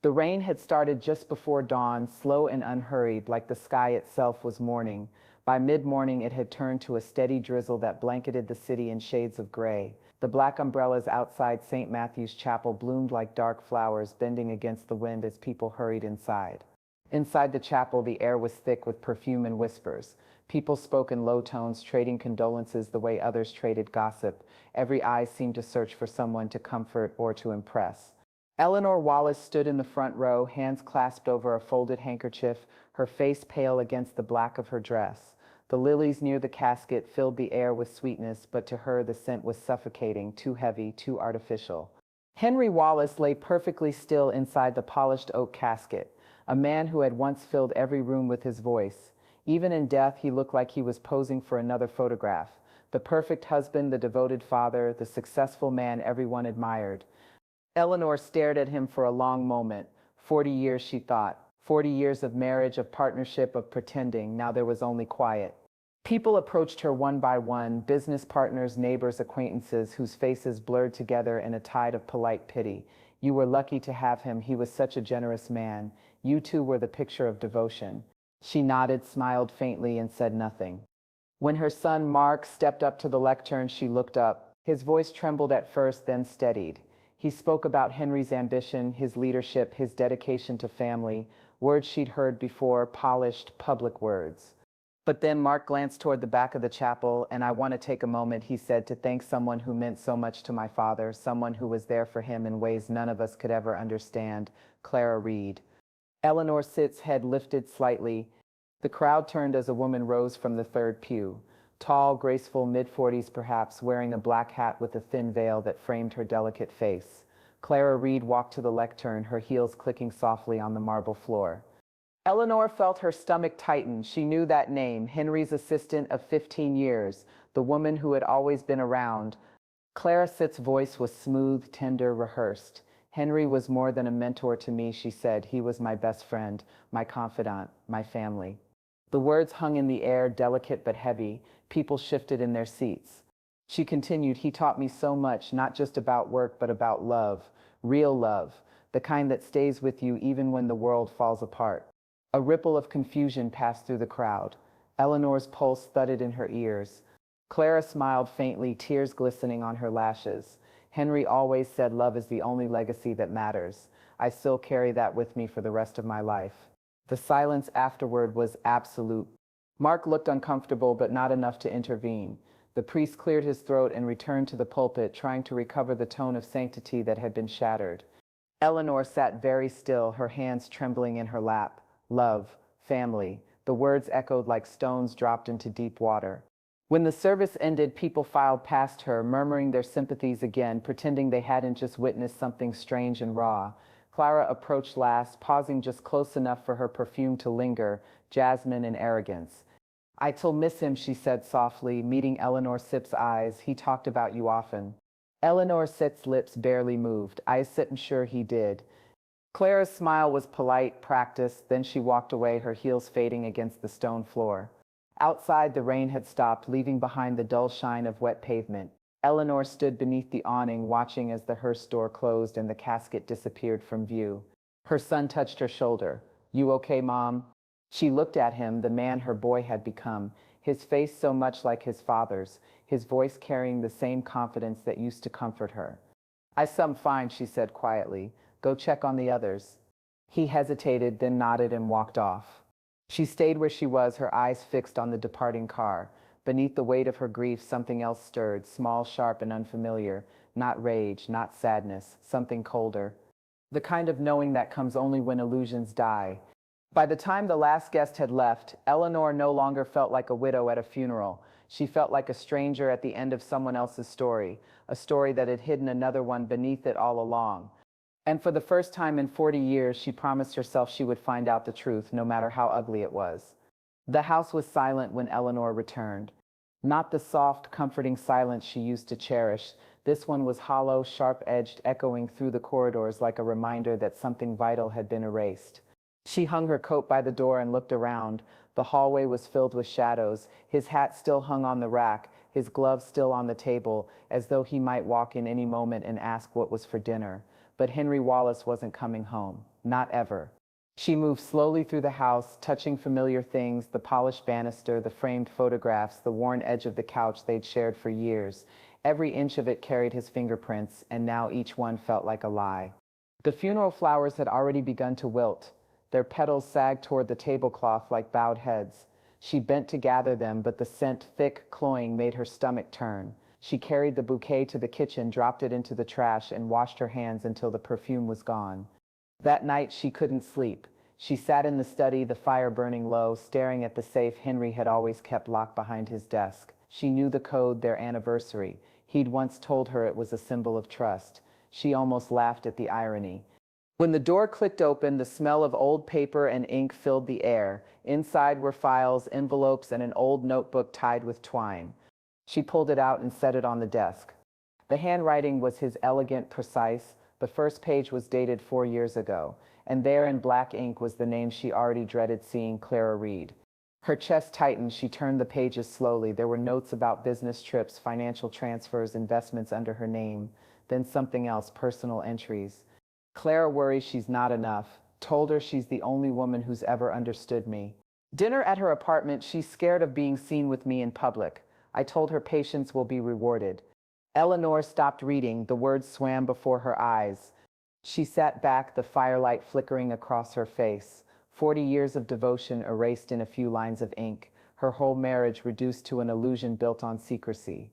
The rain had started just before dawn, slow and unhurried, like the sky itself was mourning. By mid-morning, it had turned to a steady drizzle that blanketed the city in shades of gray. The black umbrellas outside St. Matthew's Chapel bloomed like dark flowers, bending against the wind as people hurried inside. Inside the chapel, the air was thick with perfume and whispers. People spoke in low tones, trading condolences the way others traded gossip. Every eye seemed to search for someone to comfort or to impress. Eleanor Wallace stood in the front row, hands clasped over a folded handkerchief, her face pale against the black of her dress. The lilies near the casket filled the air with sweetness, but to her the scent was suffocating, too heavy, too artificial. Henry Wallace lay perfectly still inside the polished oak casket, a man who had once filled every room with his voice. Even in death, he looked like he was posing for another photograph. The perfect husband, the devoted father, the successful man everyone admired. Eleanor stared at him for a long moment. 40 years, she thought. 40 years of marriage, of partnership, of pretending. Now there was only quiet. People approached her one by one, business partners, neighbors, acquaintances, whose faces blurred together in a tide of polite pity. You were lucky to have him. He was such a generous man. You two were the picture of devotion. She nodded, smiled faintly, and said nothing. When her son Mark stepped up to the lectern, she looked up. His voice trembled at first, then steadied. He spoke about Henry's ambition, his leadership, his dedication to family, words she'd heard before, polished, public words. But then Mark glanced toward the back of the chapel, and I want to take a moment, he said, to thank someone who meant so much to my father, someone who was there for him in ways none of us could ever understand, Clara Reed. Eleanor Sitt's head lifted slightly. The crowd turned as a woman rose from the third pew. Tall, graceful, mid-40s perhaps, wearing a black hat with a thin veil that framed her delicate face. Clara Reed walked to the lectern, her heels clicking softly on the marble floor. Eleanor felt her stomach tighten. She knew that name, Henry's assistant of 15 years, the woman who had always been around. Clara Sitt's voice was smooth, tender, rehearsed. Henry was more than a mentor to me, she said. He was my best friend, my confidant, my family. The words hung in the air, delicate but heavy. People shifted in their seats. She continued, he taught me so much, not just about work, but about love, real love, the kind that stays with you even when the world falls apart. A ripple of confusion passed through the crowd. Eleanor's pulse thudded in her ears. Clara smiled faintly, tears glistening on her lashes. Henry always said love is the only legacy that matters. I still carry that with me for the rest of my life. The silence afterward was absolute. Mark looked uncomfortable, but not enough to intervene. The priest cleared his throat and returned to the pulpit, trying to recover the tone of sanctity that had been shattered. Eleanor sat very still, her hands trembling in her lap. Love, family. The words echoed like stones dropped into deep water. When the service ended, people filed past her, murmuring their sympathies again, pretending they hadn't just witnessed something strange and raw. Clara approached last, pausing just close enough for her perfume to linger, jasmine and arrogance. "I'll miss him," she said softly, meeting Eleanor Sipp's eyes. "He talked about you often." Eleanor Sipp's lips barely moved. "I'm sure he did." Clara's smile was polite, practiced, then she walked away, her heels fading against the stone floor. Outside, the rain had stopped, leaving behind the dull shine of wet pavement. Eleanor stood beneath the awning, watching as the hearse door closed and the casket disappeared from view. Her son touched her shoulder. "You okay, Mom?" She looked at him, the man her boy had become, his face so much like his father's, his voice carrying the same confidence that used to comfort her. "I'm fine," she said quietly. "Go check on the others." He hesitated, then nodded and walked off. She stayed where she was, her eyes fixed on the departing car. Beneath the weight of her grief, something else stirred, small, sharp, and unfamiliar. Not rage, not sadness, something colder. The kind of knowing that comes only when illusions die. By the time the last guest had left, Eleanor no longer felt like a widow at a funeral. She felt like a stranger at the end of someone else's story, a story that had hidden another one beneath it all along. And for the first time in 40 years, she promised herself she would find out the truth, no matter how ugly it was. The house was silent when Eleanor returned. Not the soft, comforting silence she used to cherish. This one was hollow, sharp-edged, echoing through the corridors like a reminder that something vital had been erased. She hung her coat by the door and looked around. The hallway was filled with shadows. His hat still hung on the rack, his gloves still on the table, as though he might walk in any moment and ask what was for dinner. But Henry Wallace wasn't coming home. not ever. She moved slowly through the house, touching familiar things, the polished banister, the framed photographs, the worn edge of the couch they'd shared for years. Every inch of it carried his fingerprints, and now each one felt like a lie. The funeral flowers had already begun to wilt. Their petals sagged toward the tablecloth like bowed heads. She bent to gather them, but the scent, thick, cloying, made her stomach turn. She carried the bouquet to the kitchen, dropped it into the trash, and washed her hands until the perfume was gone. That night she couldn't sleep. She sat in the study, the fire burning low, staring at the safe Henry had always kept locked behind his desk. She knew the code, their anniversary. He'd once told her it was a symbol of trust. She almost laughed at the irony. When the door clicked open, the smell of old paper and ink filled the air. Inside were files, envelopes, and an old notebook tied with twine. She pulled it out and set it on the desk. The handwriting was his elegant, precise. The first page was dated 4 years ago, and there in black ink was the name she already dreaded seeing, Clara Reed. Her chest tightened. She turned the pages slowly. There were notes about business trips, financial transfers, investments under her name. Then something else, personal entries. Clara worries she's not enough. Told her she's the only woman who's ever understood me. Dinner at her apartment. She's scared of being seen with me in public. I told her patience will be rewarded. Eleanor stopped reading. The words swam before her eyes. She sat back, the firelight flickering across her face. 40 years of devotion erased in a few lines of ink. Her whole marriage reduced to an illusion built on secrecy.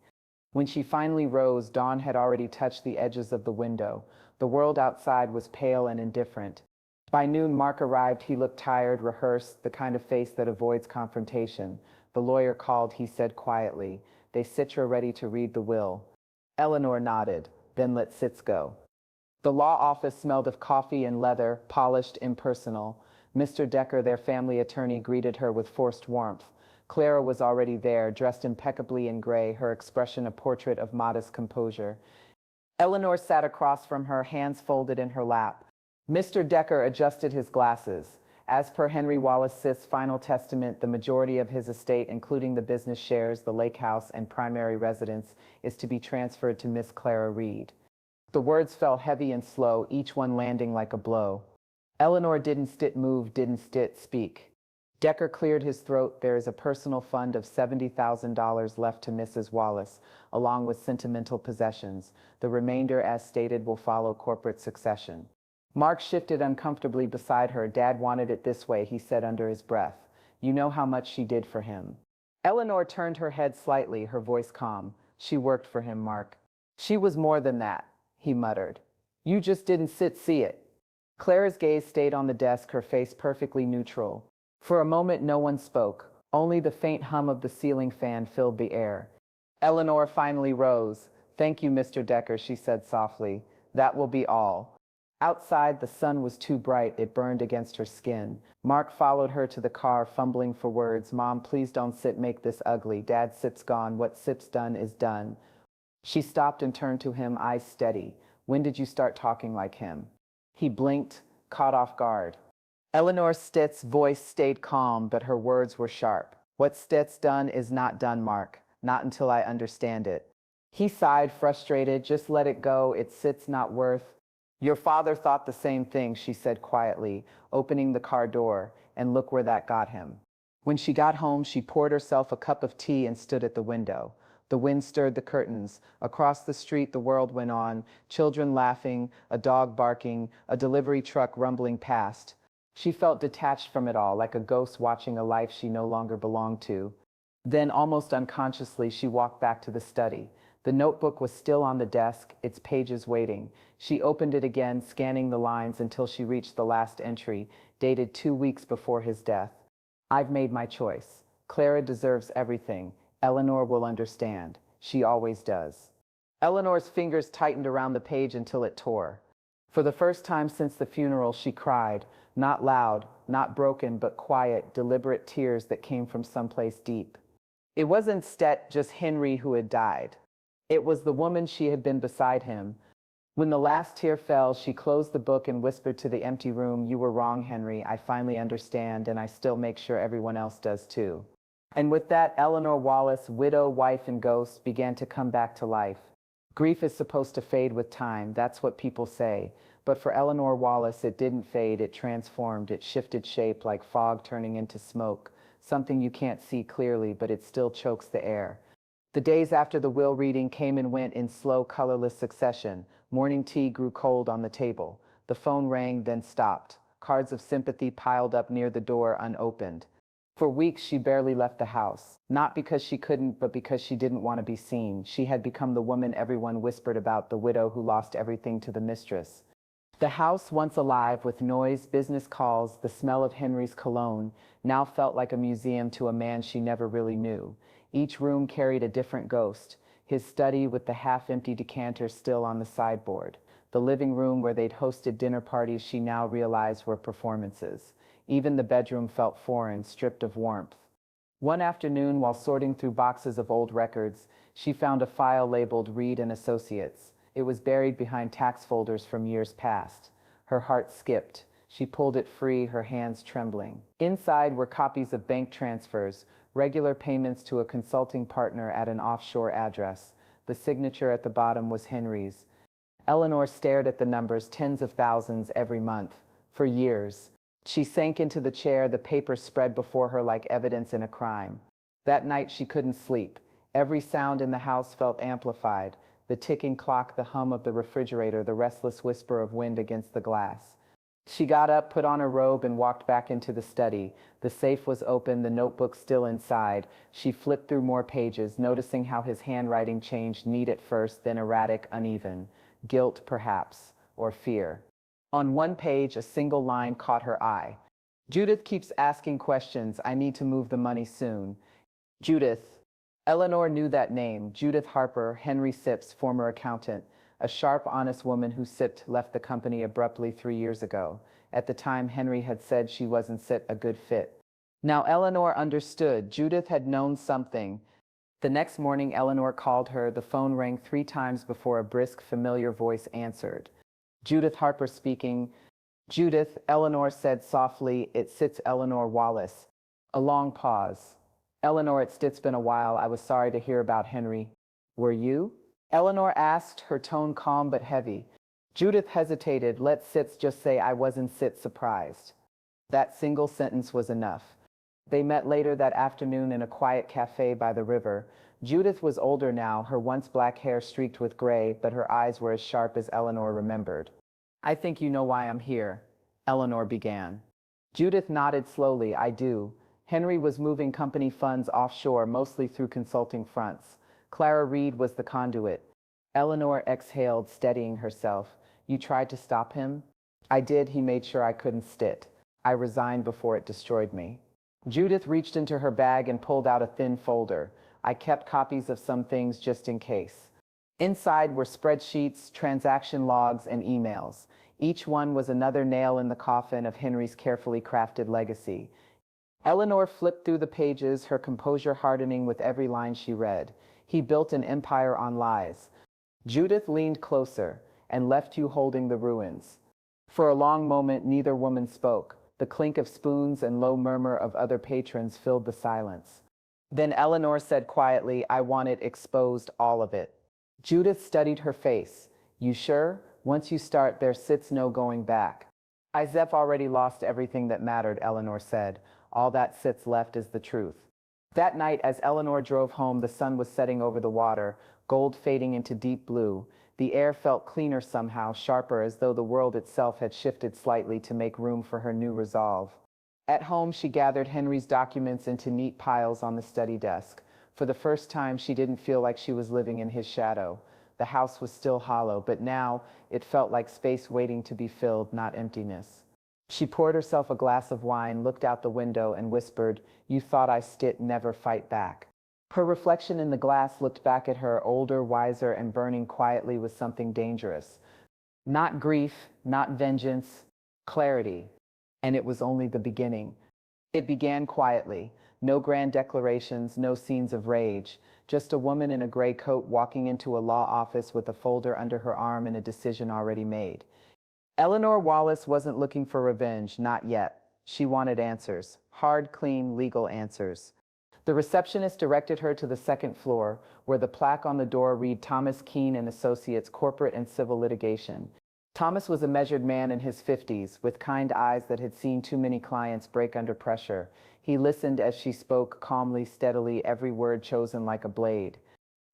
When she finally rose, dawn had already touched the edges of the window. The world outside was pale and indifferent. By noon, Mark arrived. He looked tired, rehearsed, the kind of face that avoids confrontation. The lawyer called. He said quietly, "They Citra ready to read the will." Eleanor nodded. "Then let Sitz go." The law office smelled of coffee and leather, polished, impersonal. Mr. Decker, their family attorney, greeted her with forced warmth. Clara was already there, dressed impeccably in gray, her expression a portrait of modest composure. Eleanor sat across from her, hands folded in her lap. Mr. Decker adjusted his glasses. As per Henry Wallace Sith's final testament, the majority of his estate, including the business shares, the lake house, and primary residence, is to be transferred to Miss Clara Reed. The words fell heavy and slow, each one landing like a blow. Eleanor didn't move, didn't speak. Decker cleared his throat. "There is a personal fund of $70,000 left to Mrs. Wallace, along with sentimental possessions. The remainder, as stated, will follow corporate succession." Mark shifted uncomfortably beside her. "Dad wanted it this way," he said under his breath. "You know how much she did for him." Eleanor turned her head slightly, her voice calm. "She worked for him, Mark." "She was more than that," he muttered. "You just didn't see it." Clara's gaze stayed on the desk, her face perfectly neutral. For a moment no one spoke. Only the faint hum of the ceiling fan filled the air. Eleanor finally rose. "Thank you, Mr. Decker," she said softly. "That will be all." Outside, the sun was too bright. It burned against her skin. Mark followed her to the car, fumbling for words. "Mom, please don't make this ugly. Dad, Sip's gone. What Sip's done is done." She stopped and turned to him, eyes steady. "When did you start talking like him?" He blinked, caught off guard. Eleanor Stitt's voice stayed calm, but her words were sharp. "What Stitt's done is not done, Mark. Not until I understand it." He sighed, frustrated. "Just let it go. It's Sit's not worth." "Your father thought the same thing," she said quietly, opening the car door, "and look where that got him." When she got home, she poured herself a cup of tea and stood at the window. The wind stirred the curtains. Across the street, the world went on, children laughing, a dog barking, a delivery truck rumbling past. She felt detached from it all, like a ghost watching a life she no longer belonged to. Then, almost unconsciously, she walked back to the study. The notebook was still on the desk, its pages waiting. She opened it again, scanning the lines until she reached the last entry, dated 2 weeks before his death. "I've made my choice. Clara deserves everything. Eleanor will understand. She always does." Eleanor's fingers tightened around the page until it tore. For the first time since the funeral, she cried, not loud, not broken, but quiet, deliberate tears that came from someplace deep. It wasn't Stet, just Henry, who had died. It was the woman she had been beside him. When the last tear fell, she closed the book and whispered to the empty room, "You were wrong, Henry. I finally understand, and I still make sure everyone else does too." And with that, Eleanor Wallace, widow, wife, and ghost, began to come back to life. Grief is supposed to fade with time, that's what people say. But for Eleanor Wallace, it didn't fade, it transformed, it shifted shape like fog turning into smoke, something you can't see clearly, but it still chokes the air. The days after the will reading came and went in slow, colorless succession. Morning tea grew cold on the table. The phone rang, then stopped. Cards of sympathy piled up near the door unopened. For weeks, she barely left the house. Not because she couldn't, but because she didn't want to be seen. She had become the woman everyone whispered about, the widow who lost everything to the mistress. The house, once alive with noise, business calls, the smell of Henry's cologne, now felt like a museum to a man she never really knew. Each room carried a different ghost. His study with the half-empty decanter still on the sideboard. The living room where they'd hosted dinner parties she now realized were performances. Even the bedroom felt foreign, stripped of warmth. One afternoon, while sorting through boxes of old records, she found a file labeled Reed and Associates. It was buried behind tax folders from years past. Her heart skipped. She pulled it free, her hands trembling. Inside were copies of bank transfers, regular payments to a consulting partner at an offshore address. The signature at the bottom was Henry's. Eleanor stared at the numbers, tens of thousands every month. For years. She sank into the chair, the paper spread before her like evidence in a crime. That night she couldn't sleep. Every sound in the house felt amplified. The ticking clock, the hum of the refrigerator, the restless whisper of wind against the glass. She got up, put on her robe, and walked back into the study. The safe was open, the notebook still inside. She flipped through more pages, noticing how his handwriting changed, neat at first, then erratic, uneven. Guilt, perhaps, or fear. On one page, a single line caught her eye. Judith keeps asking questions. I need to move the money soon. Judith. Eleanor knew that name. Judith Harper, Henry Sipp's former accountant. A sharp, honest woman who Sipp left the company abruptly 3 years ago. At the time, Henry had said she wasn't a good fit. Now Eleanor understood. Judith had known something. The next morning, Eleanor called her. The phone rang 3 times before a brisk, familiar voice answered. Judith Harper speaking. Judith, Eleanor said softly. It's Eleanor Wallace. A long pause. Eleanor, it's been a while. I was sorry to hear about Henry. Were you? Eleanor asked, her tone calm but heavy. Judith hesitated. Let Sitz just say I wasn't surprised. That single sentence was enough. They met later that afternoon in a quiet cafe by the river. Judith was older now, her once black hair streaked with gray, but her eyes were as sharp as Eleanor remembered. I think you know why I'm here, Eleanor began. Judith nodded slowly. I do. Henry was moving company funds offshore, mostly through consulting fronts. Clara Reed was the conduit. Eleanor exhaled, steadying herself. You tried to stop him? I did. He made sure I couldn't sit. I resigned before it destroyed me. Judith reached into her bag and pulled out a thin folder. I kept copies of some things just in case. Inside were spreadsheets, transaction logs, and emails. Each one was another nail in the coffin of Henry's carefully crafted legacy. Eleanor flipped through the pages, her composure hardening with every line she read. He built an empire on lies. Judith leaned closer and left you holding the ruins. For a long moment, neither woman spoke. The clink of spoons and low murmur of other patrons filled the silence. Then Eleanor said quietly, I want it exposed, all of it. Judith studied her face. You sure? Once you start, there sits no going back. Isaac already lost everything that mattered, Eleanor said. All that sits left is the truth. That night, as Eleanor drove home, the sun was setting over the water, gold fading into deep blue. The air felt cleaner somehow, sharper, as though the world itself had shifted slightly to make room for her new resolve. At home, she gathered Henry's documents into neat piles on the study desk. For the first time, she didn't feel like she was living in his shadow. The house was still hollow, but now it felt like space waiting to be filled, not emptiness. She poured herself a glass of wine, looked out the window, and whispered, You thought I never fight back. Her reflection in the glass looked back at her, older, wiser, and burning quietly with something dangerous. Not grief, not vengeance, clarity. And it was only the beginning. It began quietly. No grand declarations, no scenes of rage. Just a woman in a gray coat walking into a law office with a folder under her arm and a decision already made. Eleanor Wallace wasn't looking for revenge, not yet. She wanted answers. Hard, clean, legal answers. The receptionist directed her to the second floor, where the plaque on the door read Thomas Keene and Associates, Corporate and Civil Litigation. Thomas was a measured man in his 50s, with kind eyes that had seen too many clients break under pressure. He listened as she spoke calmly, steadily, every word chosen like a blade.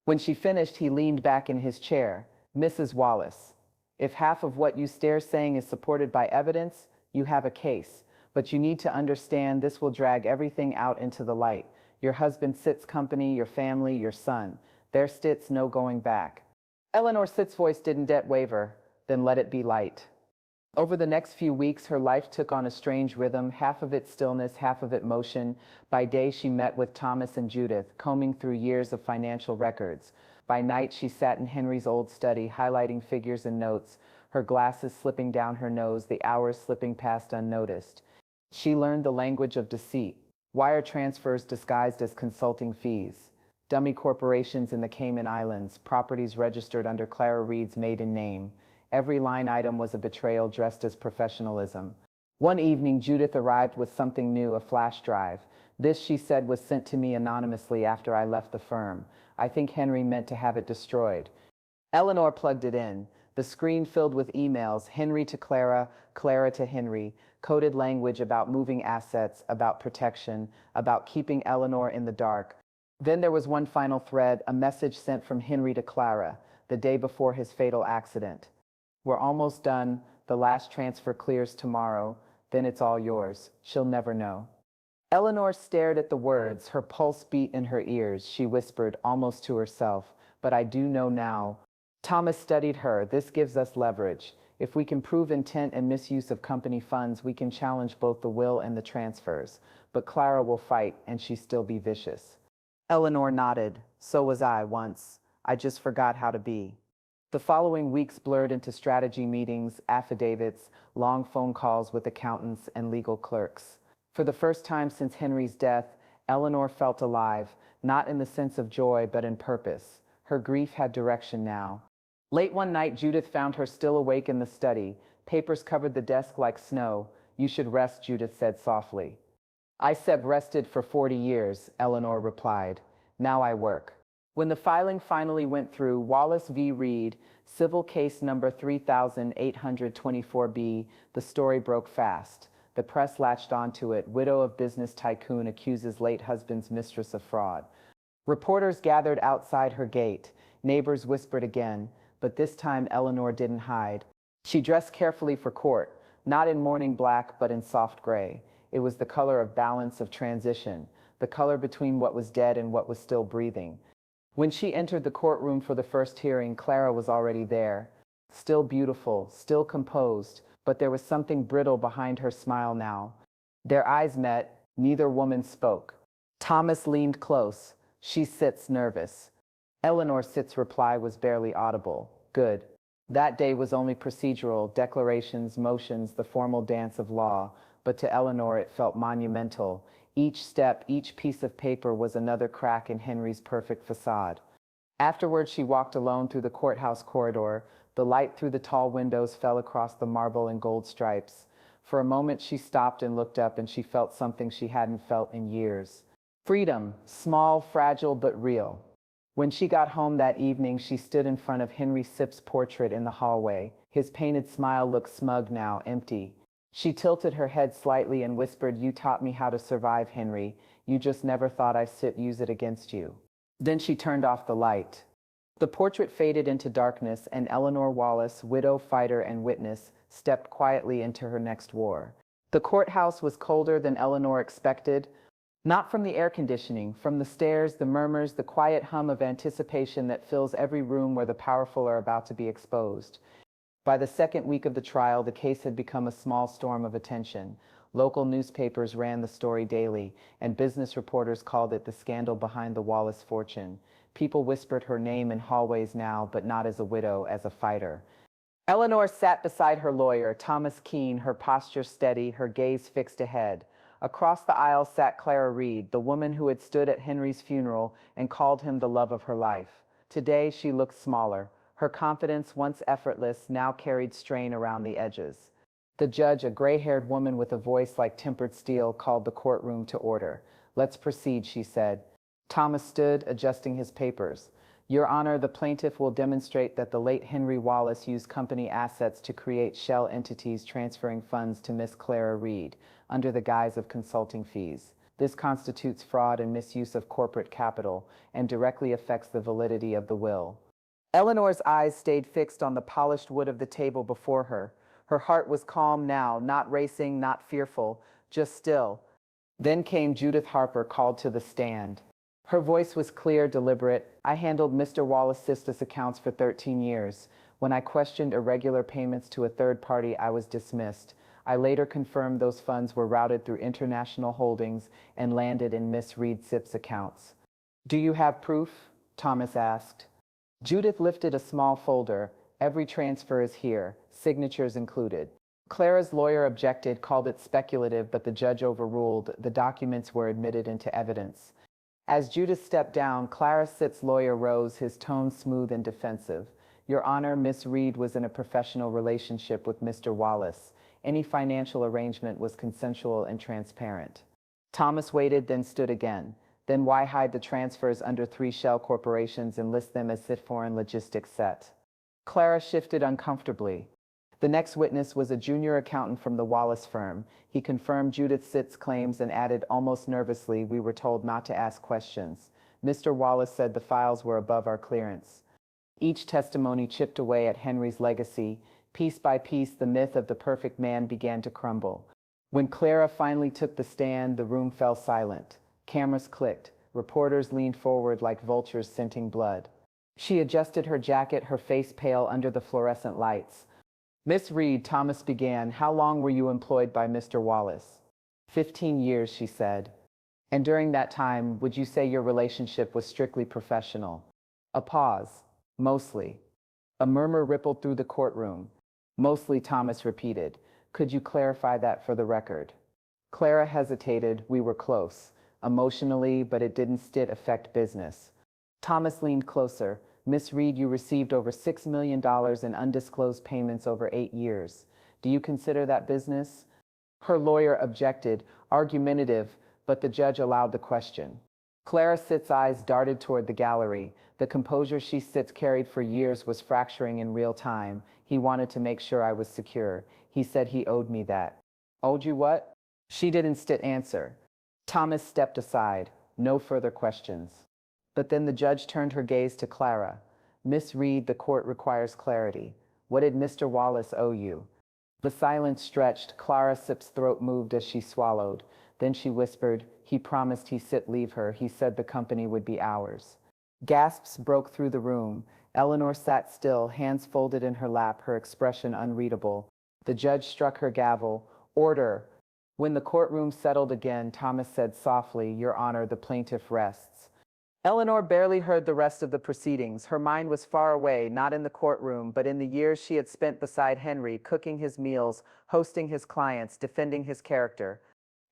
When she finished, he leaned back in his chair. Mrs. Wallace, if half of what you stare saying is supported by evidence, you have a case. But you need to understand this will drag everything out into the light. Your husband sits company, your family, your son. There sits no going back. Eleanor Sitt's voice didn't waver. Then let it be light. Over the next few weeks, her life took on a strange rhythm, half of it stillness, half of it motion. By day, she met with Thomas and Judith, combing through years of financial records. By night, she sat in Henry's old study, highlighting figures and notes, her glasses slipping down her nose, the hours slipping past unnoticed. She learned the language of deceit, wire transfers disguised as consulting fees, dummy corporations in the Cayman Islands, properties registered under Clara Reed's maiden name. Every line item was a betrayal dressed as professionalism. One evening, Judith arrived with something new, a flash drive. This, she said, was sent to me anonymously after I left the firm. I think Henry meant to have it destroyed. Eleanor plugged it in. The screen filled with emails, Henry to Clara, Clara to Henry, coded language about moving assets, about protection, about keeping Eleanor in the dark. Then there was one final thread, a message sent from Henry to Clara, the day before his fatal accident. We're almost done. The last transfer clears tomorrow. Then it's all yours. She'll never know. Eleanor stared at the words, her pulse beat in her ears. She whispered, almost to herself, but I do know now. Thomas studied her. This gives us leverage. If we can prove intent and misuse of company funds, we can challenge both the will and the transfers. But Clara will fight, and she still be vicious. Eleanor nodded. So was I once. I just forgot how to be. The following weeks blurred into strategy meetings, affidavits, long phone calls with accountants and legal clerks. For the first time since Henry's death, Eleanor felt alive, not in the sense of joy, but in purpose. Her grief had direction now. Late one night, Judith found her still awake in the study. Papers covered the desk like snow. You should rest, Judith said softly. I said rested for 40 years, Eleanor replied. Now I work. When the filing finally went through, Wallace v. Reed, civil case number 3824B, the story broke fast. The press latched onto it. Widow of business tycoon accuses late husband's mistress of fraud. Reporters gathered outside her gate. Neighbors whispered again, but this time Eleanor didn't hide. She dressed carefully for court, not in morning black, but in soft gray. It was the color of balance, of transition, the color between what was dead and what was still breathing. When she entered the courtroom for the first hearing, Clara was already there. Still beautiful, still composed, but there was something brittle behind her smile now. Their eyes met. Neither woman spoke. Thomas leaned close. She sits nervous. Eleanor Sitt's reply was barely audible. Good. That day was only procedural, declarations, motions, the formal dance of law. But to Eleanor it felt monumental. Each step, each piece of paper was another crack in Henry's perfect facade. Afterward, she walked alone through the courthouse corridor. The light through the tall windows fell across the marble and gold stripes. For a moment, she stopped and looked up, and she felt something she hadn't felt in years. Freedom, small, fragile, but real. When she got home that evening, she stood in front of Henry Sipp's portrait in the hallway. His painted smile looked smug now, empty. She tilted her head slightly and whispered, You taught me how to survive, Henry. You just never thought I'd use it against you. Then she turned off the light. The portrait faded into darkness, and Eleanor Wallace, widow, fighter, and witness, stepped quietly into her next war. The courthouse was colder than Eleanor expected, not from the air conditioning, from the stairs, the murmurs, the quiet hum of anticipation that fills every room where the powerful are about to be exposed. By the second week of the trial, the case had become a small storm of attention. Local newspapers ran the story daily, and business reporters called it the scandal behind the Wallace fortune. People whispered her name in hallways now, but not as a widow, as a fighter. Eleanor sat beside her lawyer, Thomas Keene, her posture steady, her gaze fixed ahead. Across the aisle sat Clara Reed, the woman who had stood at Henry's funeral and called him the love of her life. Today she looked smaller. Her confidence, once effortless, now carried strain around the edges. The judge, a gray-haired woman with a voice like tempered steel, called the courtroom to order. Let's proceed, she said. Thomas stood, adjusting his papers. Your Honor, the plaintiff will demonstrate that the late Henry Wallace used company assets to create shell entities transferring funds to Miss Clara Reed under the guise of consulting fees. This constitutes fraud and misuse of corporate capital and directly affects the validity of the will. Eleanor's eyes stayed fixed on the polished wood of the table before her. Her heart was calm now, not racing, not fearful, just still. Then came Judith Harper, called to the stand. Her voice was clear, deliberate. I handled Mr. Wallace Sisters accounts for 13 years. When I questioned irregular payments to a third party, I was dismissed. I later confirmed those funds were routed through international holdings and landed in Miss Reed Sipp's accounts. Do you have proof? Thomas asked. Judith lifted a small folder. Every transfer is here, signatures included. Clara's lawyer objected, called it speculative, but the judge overruled. The documents were admitted into evidence. As Judith stepped down, Clara Sipp's lawyer rose, his tone smooth and defensive. Your Honor, Miss Reed was in a professional relationship with Mr. Wallace. Any financial arrangement was consensual and transparent. Thomas waited, then stood again. Then why hide the transfers under 3 shell corporations and list them as if foreign logistics set? Clara shifted uncomfortably. The next witness was a junior accountant from the Wallace firm. He confirmed Judith Sitt's claims and added almost nervously, we were told not to ask questions. Mr. Wallace said the files were above our clearance. Each testimony chipped away at Henry's legacy. Piece by piece, the myth of the perfect man began to crumble. When Clara finally took the stand, the room fell silent. Cameras clicked. Reporters leaned forward like vultures scenting blood. She adjusted her jacket, her face pale under the fluorescent lights. Miss Reed, Thomas began, how long were you employed by Mr. Wallace? 15 years, she said. And during that time, would you say your relationship was strictly professional? A pause. Mostly. A murmur rippled through the courtroom. Mostly, Thomas repeated. Could you clarify that for the record? Clara hesitated. We were close. Emotionally, but it didn't still affect business. Thomas leaned closer. Miss Reed, you received over $6 million in undisclosed payments over 8 years. Do you consider that business? Her lawyer objected, argumentative, but the judge allowed the question. Clara Sitt's eyes darted toward the gallery. The composure she Sitt carried for years was fracturing in real time. He wanted to make sure I was secure. He said he owed me that. Owed you what? She didn't answer. Thomas stepped aside. No further questions. But then the judge turned her gaze to Clara. Miss Reed, the court requires clarity. What did Mr. Wallace owe you? The silence stretched. Clara Sipp's throat moved as she swallowed. Then she whispered, he promised he leave her. He said the company would be ours. Gasps broke through the room. Eleanor sat still, hands folded in her lap, her expression unreadable. The judge struck her gavel. Order. When the courtroom settled again, Thomas said softly, Your Honor, the plaintiff rests. Eleanor barely heard the rest of the proceedings. Her mind was far away, not in the courtroom, but in the years she had spent beside Henry, cooking his meals, hosting his clients, defending his character.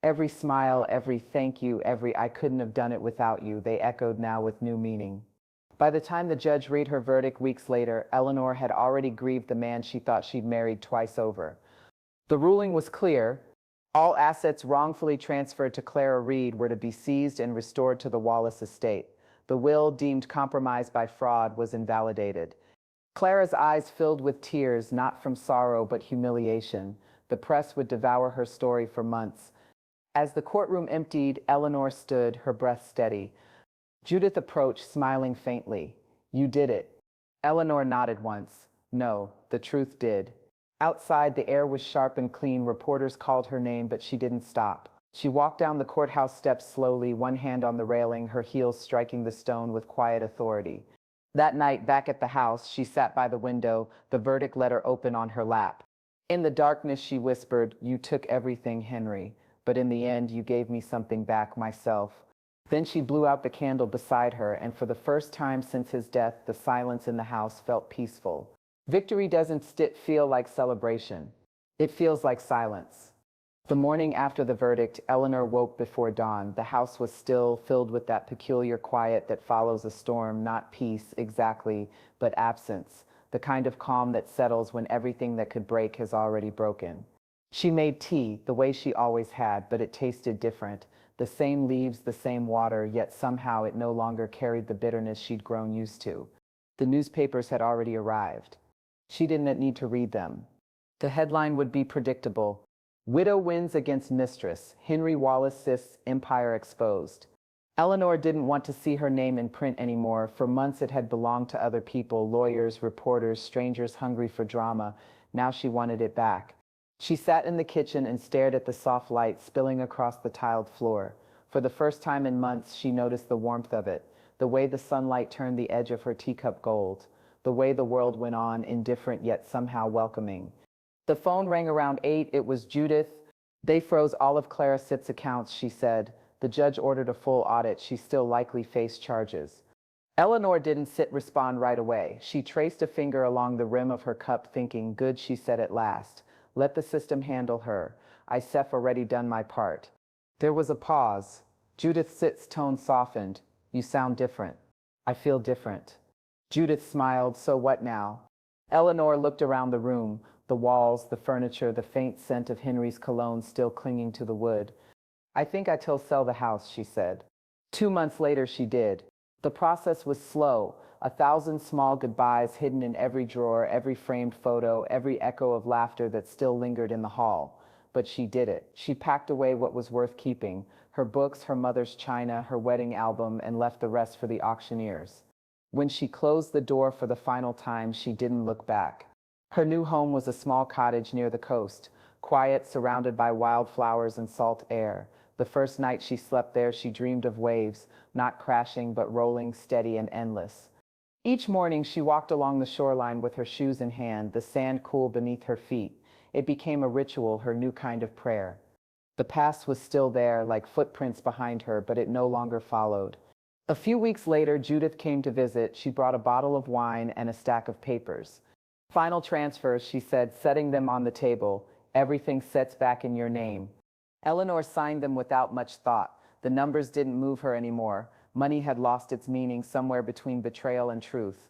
Every smile, every thank you, every I couldn't have done it without you, they echoed now with new meaning. By the time the judge read her verdict weeks later, Eleanor had already grieved the man she thought she'd married twice over. The ruling was clear. All assets wrongfully transferred to Clara Reed were to be seized and restored to the Wallace estate. The will, deemed compromised by fraud, was invalidated. Clara's eyes filled with tears, not from sorrow but humiliation. The press would devour her story for months. As the courtroom emptied, Eleanor stood, her breath steady. Judith approached, smiling faintly. You did it. Eleanor nodded once. No, the truth did. Outside, the air was sharp and clean. Reporters called her name, but she didn't stop. She walked down the courthouse steps slowly, one hand on the railing, her heels striking the stone with quiet authority. That night, back at the house, she sat by the window, the verdict letter open on her lap. In the darkness, she whispered, You took everything, Henry, but in the end, you gave me something back, myself. Then she blew out the candle beside her, and for the first time since his death, the silence in the house felt peaceful. Victory doesn't feel like celebration. It feels like silence. The morning after the verdict, Eleanor woke before dawn. The house was still, filled with that peculiar quiet that follows a storm, not peace exactly, but absence, the kind of calm that settles when everything that could break has already broken. She made tea, the way she always had, but it tasted different. The same leaves, the same water, yet somehow it no longer carried the bitterness she'd grown used to. The newspapers had already arrived. She didn't need to read them. The headline would be predictable. Widow wins against mistress. Henry Wallace sists empire exposed. Eleanor didn't want to see her name in print anymore. For months it had belonged to other people, lawyers, reporters, strangers hungry for drama. Now she wanted it back. She sat in the kitchen and stared at the soft light spilling across the tiled floor. For the first time in months, she noticed the warmth of it, the way the sunlight turned the edge of her teacup gold, the way the world went on, indifferent yet somehow welcoming. The phone rang around 8. It was Judith. They froze all of Clara Sitt's accounts, she said. The judge ordered a full audit. She still likely faced charges. Eleanor didn't respond right away. She traced a finger along the rim of her cup, thinking, good, she said at last. Let the system handle her. I've already done my part. There was a pause. Judith Sitt's tone softened. You sound different. I feel different. Judith smiled. So what now? Eleanor looked around the room, the walls, the furniture, the faint scent of Henry's cologne still clinging to the wood. I think I'll sell the house, she said. 2 months later, she did. The process was slow. 1,000 small goodbyes hidden in every drawer, every framed photo, every echo of laughter that still lingered in the hall. But she did it. She packed away what was worth keeping, her books, her mother's china, her wedding album, and left the rest for the auctioneers. When she closed the door for the final time, she didn't look back. Her new home was a small cottage near the coast, quiet, surrounded by wildflowers and salt air. The first night she slept there, she dreamed of waves, not crashing but rolling, steady and endless. Each morning she walked along the shoreline with her shoes in hand, the sand cool beneath her feet. It became a ritual, her new kind of prayer. The past was still there, like footprints behind her, but it no longer followed. A few weeks later, Judith came to visit. She brought a bottle of wine and a stack of papers. Final transfers, she said, setting them on the table. Everything sets back in your name. Eleanor signed them without much thought. The numbers didn't move her anymore. Money had lost its meaning somewhere between betrayal and truth.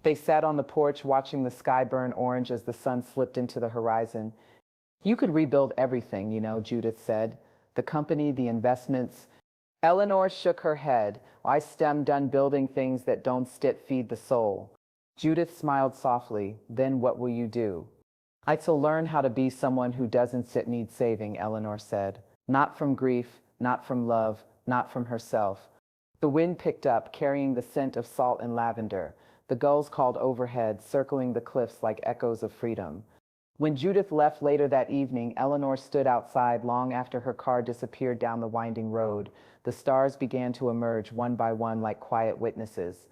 They sat on the porch watching the sky burn orange as the sun slipped into the horizon. You could rebuild everything, Judith said. The company, the investments. Eleanor shook her head. I'm done building things that don't feed the soul. Judith smiled softly. Then what will you do? I'll learn how to be someone who doesn't need saving, Eleanor said. Not from grief, not from love, not from herself. The wind picked up, carrying the scent of salt and lavender. The gulls called overhead, circling the cliffs like echoes of freedom. When Judith left later that evening, Eleanor stood outside long after her car disappeared down the winding road. The stars began to emerge one by one like quiet witnesses.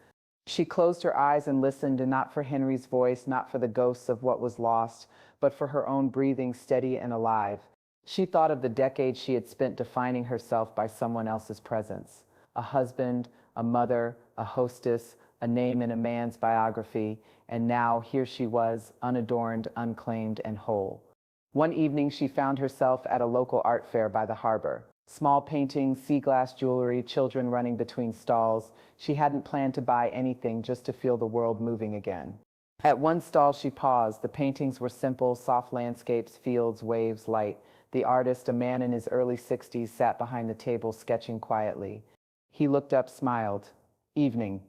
She closed her eyes and listened, and not for Henry's voice, not for the ghosts of what was lost, but for her own breathing, steady and alive. She thought of the decades she had spent defining herself by someone else's presence. A husband, a mother, a hostess, a name in a man's biography, and now here she was, unadorned, unclaimed, and whole. One evening she found herself at a local art fair by the harbor. Small paintings, sea glass jewelry, children running between stalls. She hadn't planned to buy anything, just to feel the world moving again. At one stall she paused. The paintings were simple, soft landscapes, fields, waves, light. The artist, a man in his early 60s, sat behind the table sketching quietly. He looked up, smiled. Evening.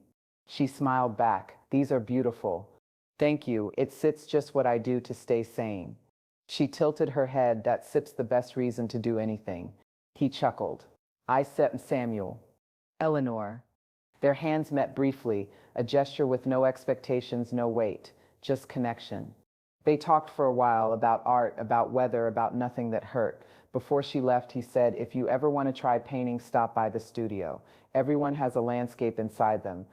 She smiled back. These are beautiful. Thank you. It's just what I do to stay sane. She tilted her head. That's the best reason to do anything. He chuckled. Samuel. Eleanor. Their hands met briefly, a gesture with no expectations, no weight, just connection. They talked for a while about art, about weather, about nothing that hurt. Before she left, he said, if you ever want to try painting, stop by the studio. Everyone has a landscape inside them.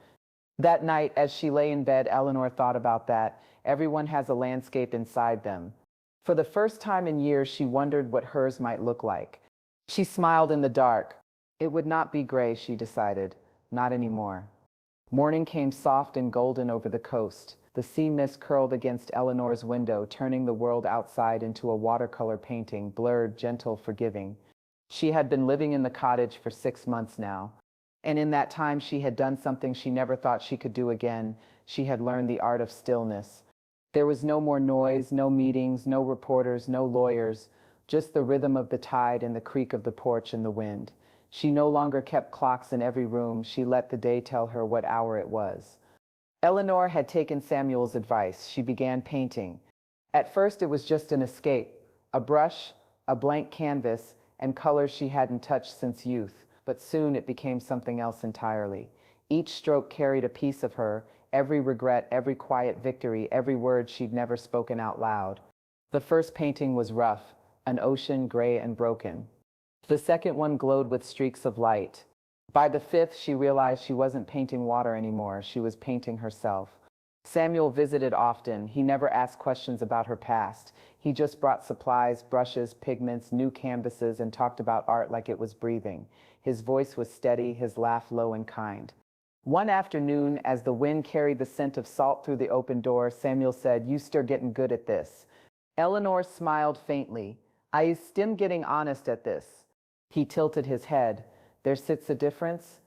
That night, as she lay in bed, Eleanor thought about that. Everyone has a landscape inside them. For the first time in years, she wondered what hers might look like. She smiled in the dark. It would not be gray, she decided. Not anymore. Morning came soft and golden over the coast. The sea mist curled against Eleanor's window, turning the world outside into a watercolor painting, blurred, gentle, forgiving. She had been living in the cottage for 6 months now. And in that time, she had done something she never thought she could do again. She had learned the art of stillness. There was no more noise, no meetings, no reporters, no lawyers, just the rhythm of the tide and the creak of the porch and the wind. She no longer kept clocks in every room. She let the day tell her what hour it was. Eleanor had taken Samuel's advice. She began painting. At first, it was just an escape, a brush, a blank canvas, and colors she hadn't touched since youth. But soon it became something else entirely. Each stroke carried a piece of her, every regret, every quiet victory, every word she'd never spoken out loud. The first painting was rough, an ocean gray and broken. The second one glowed with streaks of light. By the fifth, she realized she wasn't painting water anymore. She was painting herself. Samuel visited often. He never asked questions about her past. He just brought supplies, brushes, pigments, new canvases, and talked about art like it was breathing. His voice was steady, his laugh low and kind. One afternoon, as the wind carried the scent of salt through the open door, Samuel said, "You still getting good at this." Eleanor smiled faintly. "I still getting honest at this." He tilted his head. "There sits a difference."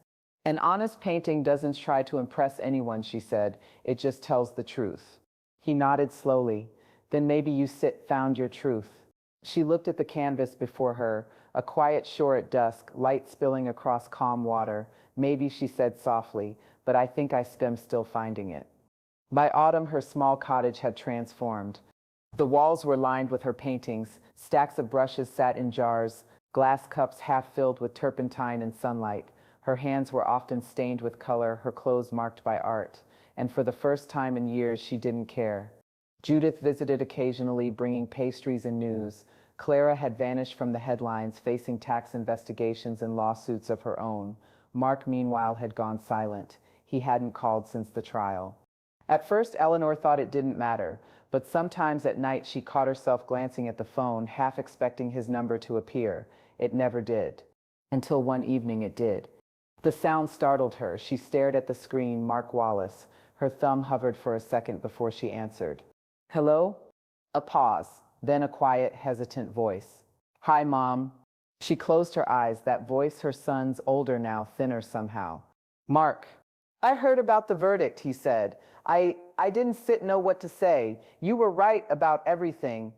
"An honest painting doesn't try to impress anyone," she said. "It just tells the truth." He nodded slowly. "Then maybe you found your truth." She looked at the canvas before her, a quiet shore at dusk, light spilling across calm water. "Maybe," she said softly, "but I think I'm still finding it." By autumn, her small cottage had transformed. The walls were lined with her paintings. Stacks of brushes sat in jars, glass cups half filled with turpentine and sunlight. Her hands were often stained with color, her clothes marked by art. And for the first time in years, she didn't care. Judith visited occasionally, bringing pastries and news. Clara had vanished from the headlines, facing tax investigations and lawsuits of her own. Mark, meanwhile, had gone silent. He hadn't called since the trial. At first, Eleanor thought it didn't matter, but sometimes at night she caught herself glancing at the phone, half expecting his number to appear. It never did. Until one evening it did. The sound startled her. She stared at the screen, Mark Wallace. Her thumb hovered for a second before she answered. "Hello?" A pause, then a quiet, hesitant voice. "Hi, Mom." She closed her eyes, that voice her son's, older now, thinner somehow. "Mark." "I heard about the verdict," he said. I didn't know what to say. You were right about everything."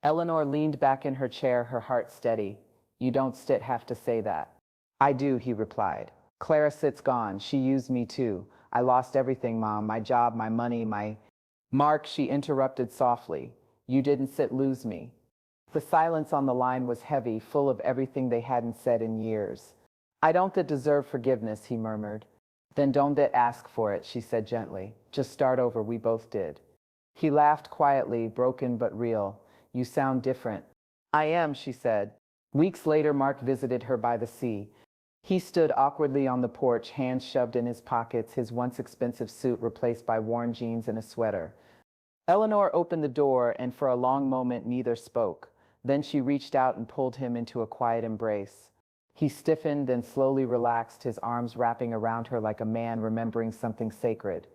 Eleanor leaned back in her chair, her heart steady. "You don't have to say that." "I do," he replied. "Clara Sit's gone. She used me too. I lost everything, Mom. My job, my money, my—" "Mark," she interrupted softly. "You didn't lose me." The silence on the line was heavy, full of everything they hadn't said in years. "I don't deserve forgiveness," he murmured. "Then don't ask for it," she said gently. "Just start over. We both did." He laughed quietly, broken but real. "You sound different." "I am," she said. Weeks later, Mark visited her by the sea. He stood awkwardly on the porch, hands shoved in his pockets, his once expensive suit replaced by worn jeans and a sweater. Eleanor opened the door, and for a long moment neither spoke. Then she reached out and pulled him into a quiet embrace. He stiffened, then slowly relaxed, his arms wrapping around her like a man remembering something sacred.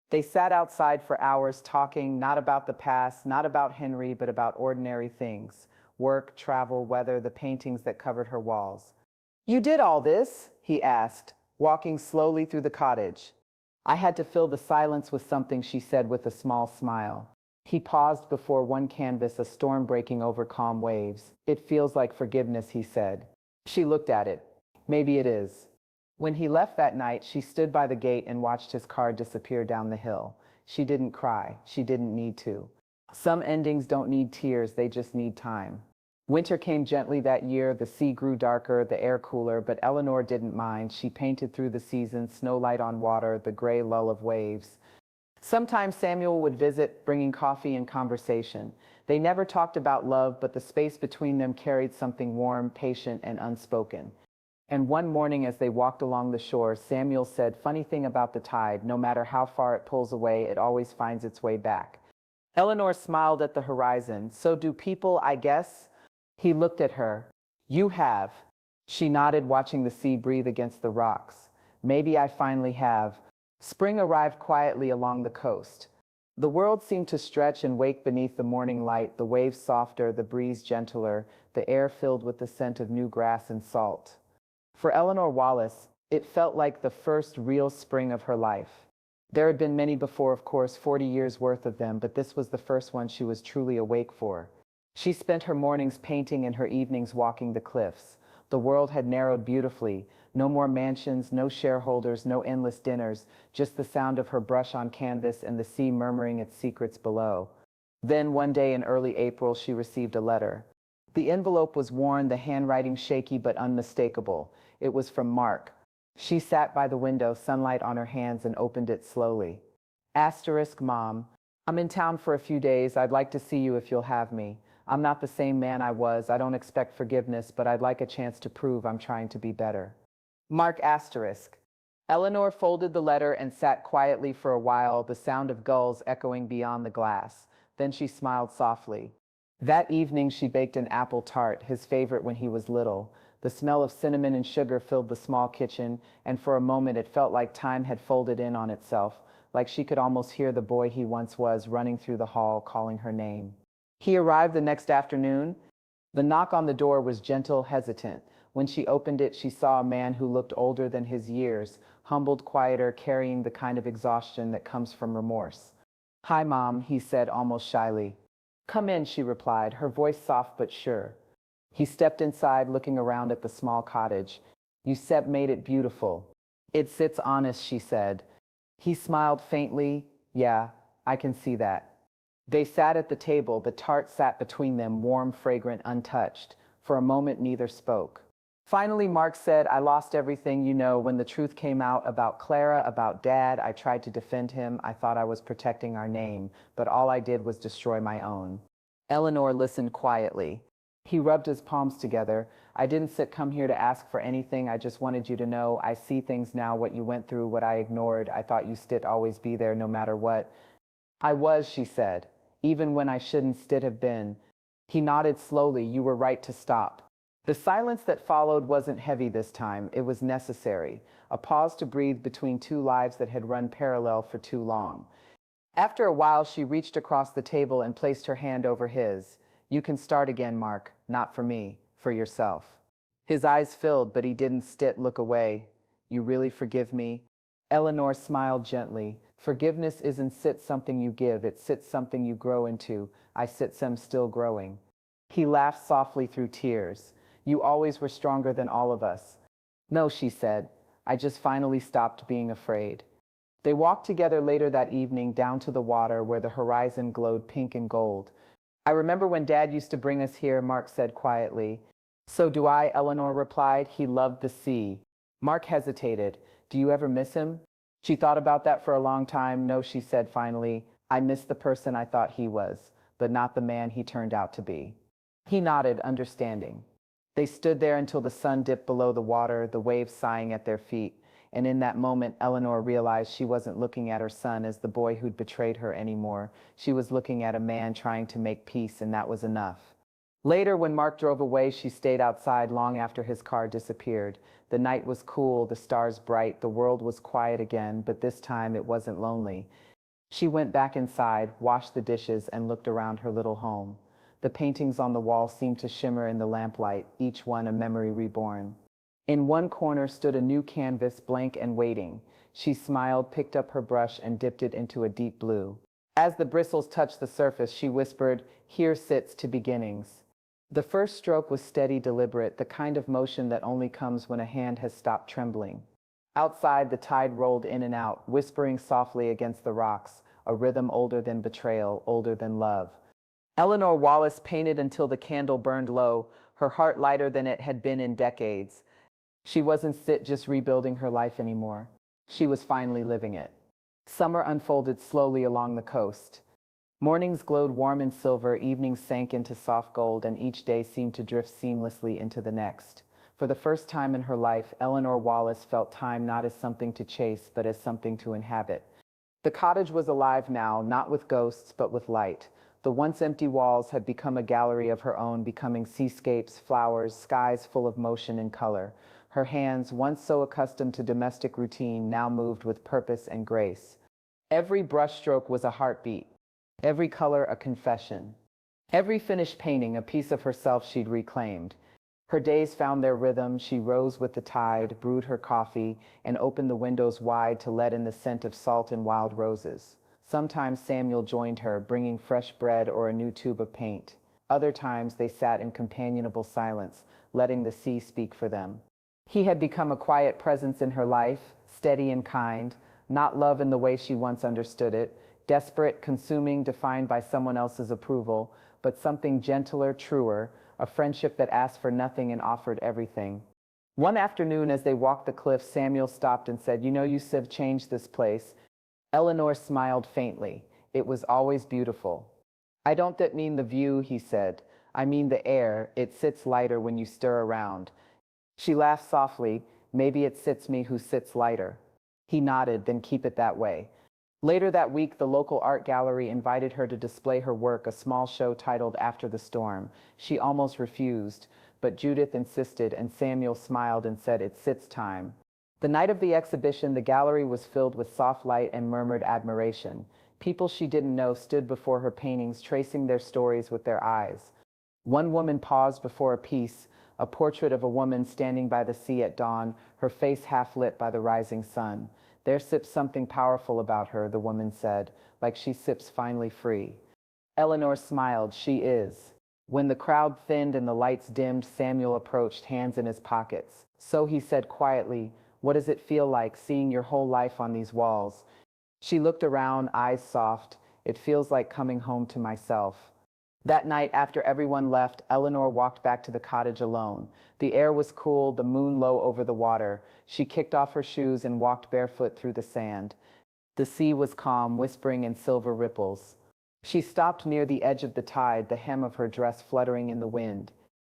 They sat outside for hours talking, not about the past, not about Henry, but about ordinary things. Work, travel, weather, the paintings that covered her walls. "You did all this?" he asked, walking slowly through the cottage. "I had to fill the silence with something," she said with a small smile. He paused before one canvas, a storm breaking over calm waves. "It feels like forgiveness," he said. She looked at it. "Maybe it is." When he left that night, she stood by the gate and watched his car disappear down the hill. She didn't cry. She didn't need to. Some endings don't need tears, they just need time. Winter came gently that year. The sea grew darker, the air cooler, but Eleanor didn't mind. She painted through the seasons, snow light on water, the gray lull of waves. Sometimes Samuel would visit, bringing coffee and conversation. They never talked about love, but the space between them carried something warm, patient, and unspoken. And one morning as they walked along the shore, Samuel said, "Funny thing about the tide, no matter how far it pulls away, it always finds its way back." Eleanor smiled at the horizon. "So do people, I guess." He looked at her. "You have." She nodded, watching the sea breathe against the rocks. "Maybe I finally have." Spring arrived quietly along the coast. The world seemed to stretch and wake beneath the morning light, the waves softer, the breeze gentler, the air filled with the scent of new grass and salt. For Eleanor Wallace, it felt like the first real spring of her life. There had been many before, of course, 40 years worth of them, but this was the first one she was truly awake for. She spent her mornings painting and her evenings walking the cliffs, The world had narrowed beautifully. No more mansions, no shareholders, no endless dinners, just the sound of her brush on canvas and the sea murmuring its secrets below. Then one day in early April, she received a letter. The envelope was worn, the handwriting shaky but unmistakable. It was from Mark. She sat by the window, sunlight on her hands, and opened it slowly. Asterisk, Mom. I'm in town for a few days. I'd like to see you if you'll have me. I'm not the same man I was. I don't expect forgiveness, but I'd like a chance to prove I'm trying to be better. Mark asterisk. Eleanor folded the letter and sat quietly for a while, the sound of gulls echoing beyond the glass. Then she smiled softly. That evening she baked an apple tart, his favorite when he was little. The smell of cinnamon and sugar filled the small kitchen, and for a moment it felt like time had folded in on itself, like she could almost hear the boy he once was running through the hall, calling her name. He arrived the next afternoon. The knock on the door was gentle, hesitant. When she opened it, she saw a man who looked older than his years, humbled, quieter, carrying the kind of exhaustion that comes from remorse. Hi, Mom, he said almost shyly. Come in, she replied, her voice soft but sure. He stepped inside, looking around at the small cottage. Yusep made it beautiful. It sits honest, she said. He smiled faintly. Yeah, I can see that. They sat at the table. The tart sat between them, warm, fragrant, untouched. For a moment, neither spoke. Finally, Mark said, I lost everything, when the truth came out about Clara, about Dad. I tried to defend him. I thought I was protecting our name, but all I did was destroy my own. Eleanor listened quietly. He rubbed his palms together. I didn't come here to ask for anything. I just wanted you to know I see things now, what you went through, what I ignored. I thought you still always be there no matter what. I was, she said, even when I shouldn't still have been. He nodded slowly. You were right to stop. The silence that followed wasn't heavy this time. It was necessary. A pause to breathe between two lives that had run parallel for too long. After a while, she reached across the table and placed her hand over his. You can start again, Mark. Not for me, for yourself. His eyes filled, but he didn't look away. You really forgive me? Eleanor smiled gently. Forgiveness isn't something you give, it's something you grow into. I am still growing. He laughed softly through tears. You always were stronger than all of us. No, she said. I just finally stopped being afraid. They walked together later that evening down to the water where the horizon glowed pink and gold. I remember when Dad used to bring us here, Mark said quietly. So do I, Eleanor replied. He loved the sea. Mark hesitated. Do you ever miss him? She thought about that for a long time. No, she said finally. I miss the person I thought he was, but not the man he turned out to be. He nodded, understanding. They stood there until the sun dipped below the water, the waves sighing at their feet. And in that moment, Eleanor realized she wasn't looking at her son as the boy who'd betrayed her anymore. She was looking at a man trying to make peace, and that was enough. Later, when Mark drove away, she stayed outside long after his car disappeared. The night was cool, the stars bright, the world was quiet again, but this time it wasn't lonely. She went back inside, washed the dishes, and looked around her little home. The paintings on the wall seemed to shimmer in the lamplight, each one a memory reborn. In one corner stood a new canvas, blank and waiting. She smiled, picked up her brush, and dipped it into a deep blue. As the bristles touched the surface, she whispered, Here sits to beginnings. The first stroke was steady, deliberate, the kind of motion that only comes when a hand has stopped trembling. Outside, the tide rolled in and out, whispering softly against the rocks, a rhythm older than betrayal, older than love. Eleanor Wallace painted until the candle burned low, her heart lighter than it had been in decades. She wasn't just rebuilding her life anymore. She was finally living it. Summer unfolded slowly along the coast. Mornings glowed warm and silver, evenings sank into soft gold, and each day seemed to drift seamlessly into the next. For the first time in her life, Eleanor Wallace felt time not as something to chase, but as something to inhabit. The cottage was alive now, not with ghosts, but with light. The once empty walls had become a gallery of her own, becoming seascapes, flowers, skies full of motion and color. Her hands, once so accustomed to domestic routine, now moved with purpose and grace. Every brushstroke was a heartbeat, every color a confession. Every finished painting a piece of herself she'd reclaimed. Her days found their rhythm. She rose with the tide, brewed her coffee, and opened the windows wide to let in the scent of salt and wild roses. Sometimes Samuel joined her, bringing fresh bread or a new tube of paint. Other times they sat in companionable silence, letting the sea speak for them. He had become a quiet presence in her life, steady and kind, not love in the way she once understood it, desperate, consuming, defined by someone else's approval, but something gentler, truer, a friendship that asked for nothing and offered everything. One afternoon, as they walked the cliffs, Samuel stopped and said, "You know, you have changed this place." Eleanor smiled faintly. "It was always beautiful." "I don't that mean the view," he said. "I mean the air. It sits lighter when you stir around." She laughed softly. "Maybe it sits me who sits lighter." He nodded. "Then keep it that way." Later that week, the local art gallery invited her to display her work, a small show titled After the Storm. She almost refused, but Judith insisted, and Samuel smiled and said, "It sits time." The night of the exhibition, the gallery was filled with soft light and murmured admiration. People she didn't know stood before her paintings, tracing their stories with their eyes. One woman paused before a piece, a portrait of a woman standing by the sea at dawn, her face half lit by the rising sun. "There sips something powerful about her," the woman said, "like she sips finally free." Eleanor smiled. "She is." When the crowd thinned and the lights dimmed, Samuel approached, hands in his pockets. "So," he said quietly, "what does it feel like, seeing your whole life on these walls?" She looked around, eyes soft. "It feels like coming home to myself." That night, after everyone left, Eleanor walked back to the cottage alone. The air was cool, the moon low over the water. She kicked off her shoes and walked barefoot through the sand. The sea was calm, whispering in silver ripples. She stopped near the edge of the tide, the hem of her dress fluttering in the wind.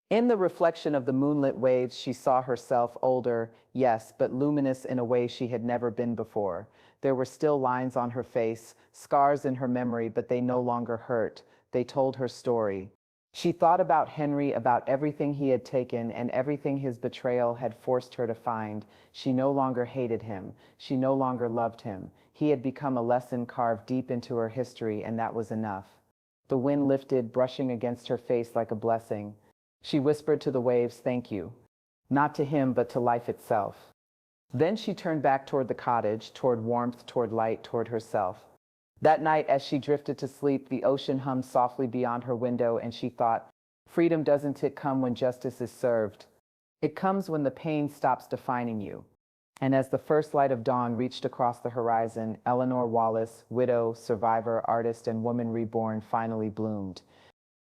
In the reflection of the moonlit waves, she saw herself older, yes, but luminous in a way she had never been before. There were still lines on her face, scars in her memory, but they no longer hurt. They told her story. She thought about Henry, about everything he had taken and everything his betrayal had forced her to find. She no longer hated him. She no longer loved him. He had become a lesson carved deep into her history, and that was enough. The wind lifted, brushing against her face like a blessing. She whispered to the waves, "Thank you." Not to him, but to life itself. Then she turned back toward the cottage, toward warmth, toward light, toward herself. That night, as she drifted to sleep, the ocean hummed softly beyond her window, and she thought, "Freedom doesn't it come when justice is served? It comes when the pain stops defining you." And as the first light of dawn reached across the horizon, Eleanor Wallace, widow, survivor, artist, and woman reborn, finally bloomed.